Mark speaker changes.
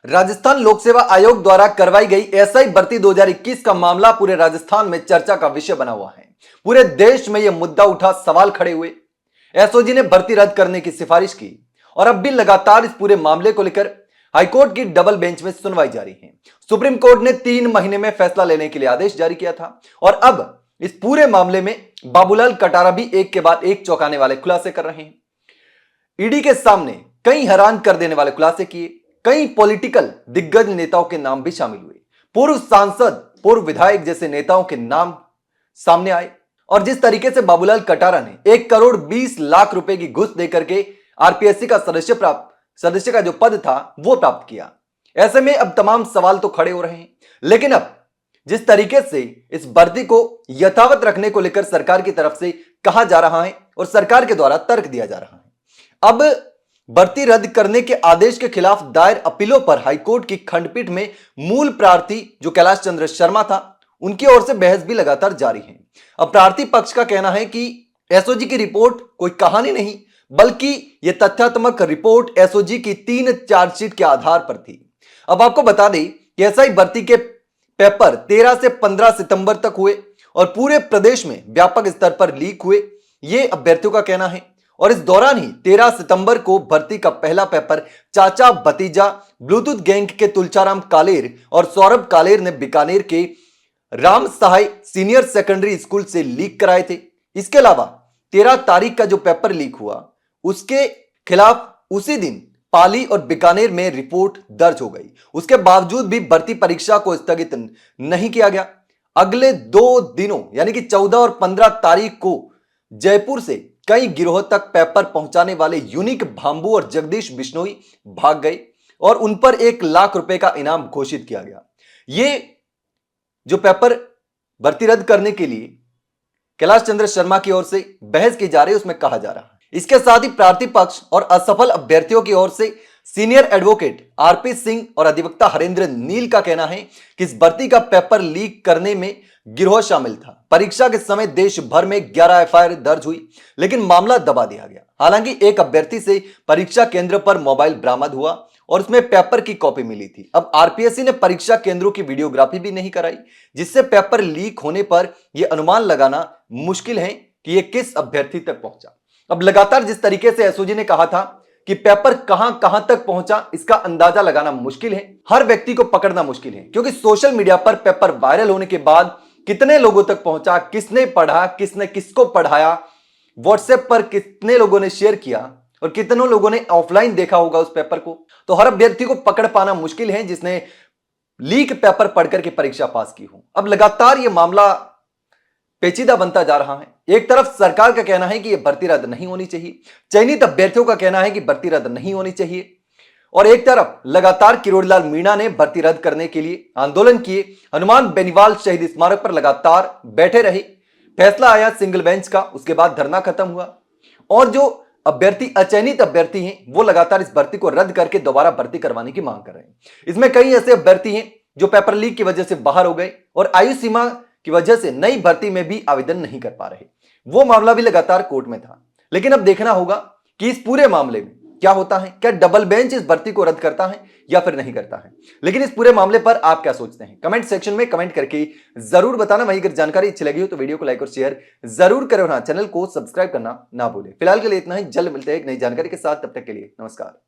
Speaker 1: राजस्थान लोक सेवा आयोग द्वारा करवाई गई एसआई भर्ती 2021 का मामला पूरे राजस्थान में चर्चा का विषय बना हुआ है। पूरे देश में यह मुद्दा उठा, सवाल खड़े हुए। एसओजी ने भर्ती रद्द करने की सिफारिश की और अब भी लगातार इस पूरे मामले को लेकर हाईकोर्ट की डबल बेंच में सुनवाई जारी है। सुप्रीम कोर्ट ने 3 महीने में फैसला लेने के लिए आदेश जारी किया था और अब इस पूरे मामले में बाबूलाल कटारा भी एक के बाद एक चौंकाने वाले खुलासे कर रहे हैं। ईडी के सामने कई हैरान कर देने वाले खुलासे किए। कई पॉलिटिकल दिग्गज नेताओं के नाम भी शामिल हुए। पूर्व सांसद, पूर्व विधायक जैसे नेताओं के नाम सामने आए और जिस तरीके से बाबूलाल कटारा ने 1 करोड़ 20 लाख रुपए की घूस देकर के आरपीएससी का सदस्य का जो पद था वो प्राप्त किया। ऐसे में अब तमाम सवाल तो खड़े हो रहे हैं, लेकिन अब जिस तरीके से इस भर्ती को यथावत रखने को लेकर सरकार की तरफ से कहा जा रहा है और सरकार के द्वारा तर्क दिया जा रहा है। अब भर्ती रद्द करने के आदेश के खिलाफ दायर अपीलों पर हाईकोर्ट की खंडपीठ में मूल प्रार्थी जो कैलाश चंद्र शर्मा था, उनकी ओर से बहस भी लगातार जारी है। अब प्रार्थी पक्ष का कहना है कि एसओजी की रिपोर्ट कोई कहानी नहीं, बल्कि यह तथ्यात्मक रिपोर्ट एसओजी की 3 चार्जशीट के आधार पर थी। अब आपको बता दें कि एसआई भर्ती के पेपर 13 से 15 सितंबर तक हुए और पूरे प्रदेश में व्यापक स्तर पर लीक हुए, यह अभ्यर्थियों का कहना है। और इस दौरान ही 13 सितंबर को भर्ती का पहला पेपर चाचा भतीजा ब्लूटूथ गैंग के तुलचाराम कालेर और सौरभ कालेर ने बीकानेर के राम सहाय सीनियर सेकेंडरी स्कूल से लीक कराए थे। इसके अलावा 13 तारीख का जो पेपर लीक हुआ उसके खिलाफ उसी दिन पाली और बीकानेर में रिपोर्ट दर्ज हो गई। उसके बावजूद भी भर्ती परीक्षा को स्थगित नहीं किया गया। अगले 2 दिनों यानी कि 14 और 15 तारीख को जयपुर से कई गिरोह तक पेपर पहुंचाने वाले यूनिक भांबू और जगदीश बिश्नोई भाग गए और उन पर 1 लाख रुपए का इनाम घोषित किया गया। ये जो पेपर भर्ती रद्द करने के लिए कैलाश चंद्र शर्मा की ओर से बहस की जा रही है, उसमें कहा जा रहा है। इसके साथ ही प्रार्थी पक्ष और असफल अभ्यर्थियों की ओर से सीनियर एडवोकेट आरपी सिंह और अधिवक्ता हरेंद्र नील का कहना है कि इस भर्ती का पेपर लीक करने में गिरोह शामिल था। परीक्षा के समय देश भर में 11 एफआईआर दर्ज हुई, लेकिन मामला दबा दिया गया। हालांकि एक अभ्यर्थी से परीक्षा केंद्र पर मोबाइल बरामद हुआ और उसमें पेपर की कॉपी मिली थी। अब आरपीएससी ने परीक्षा केंद्रों की वीडियोग्राफी भी नहीं कराई, जिससे पेपर लीक होने पर यह अनुमान लगाना मुश्किल है कि यह किस अभ्यर्थी तक पहुंचा। अब लगातार जिस तरीके से एसओजी ने कहा था कि पेपर कहां कहां तक पहुंचा, इसका अंदाजा लगाना मुश्किल है, हर व्यक्ति को पकड़ना मुश्किल है, क्योंकि सोशल मीडिया पर पेपर वायरल होने के बाद कितने लोगों तक पहुंचा, किसने पढ़ा, किसने किसको पढ़ाया, व्हाट्सएप पर कितने लोगों ने शेयर किया और कितनों लोगों ने ऑफलाइन देखा होगा उस पेपर को, तो हर अभ्यर्थी को पकड़ पाना मुश्किल है जिसने लीक पेपर पढ़कर के परीक्षा पास की हो। अब लगातार यह मामला पेचीदा बनता जा रहा है। एक तरफ सरकार का कहना है कि यह भर्ती रद्द नहीं होनी चाहिए, चयनित अभ्यर्थियों का कहना है कि भर्ती रद्द नहीं होनी चाहिए, और एक तरफ लगातार किरोड़ीलाल मीणा ने भर्ती रद्द करने के लिए आंदोलन किए, हनुमान बेनीवाल शहीद स्मारक पर लगातार बैठे रहे। फैसला आया सिंगल बेंच का, उसके बाद धरना खत्म हुआ और जो अभ्यर्थी अचयनित अभ्यर्थी हैं वो लगातार इस भर्ती को रद्द करके दोबारा भर्ती करवाने की मांग कर रहे हैं। इसमें कई ऐसे अभ्यर्थी हैं जो पेपर लीक की वजह से बाहर हो गए और आयु सीमा की वजह से नई भर्ती में भी आवेदन नहीं कर पा रहे। वो मामला भी लगातार कोर्ट में था, लेकिन अब देखना होगा कि इस पूरे मामले में क्या होता है। क्या डबल बेंच इस भर्ती को रद्द करता है या फिर नहीं करता है। लेकिन इस पूरे मामले पर आप क्या सोचते हैं, कमेंट सेक्शन में कमेंट करके जरूर बताना। वहीं अगर जानकारी अच्छी लगी हो तो वीडियो को लाइक और शेयर जरूर करें और चैनल को सब्सक्राइब करना ना भूलें। फिलहाल के लिए इतना ही, जल्द मिलते हैं एक नई जानकारी के साथ, तब तक के लिए नमस्कार।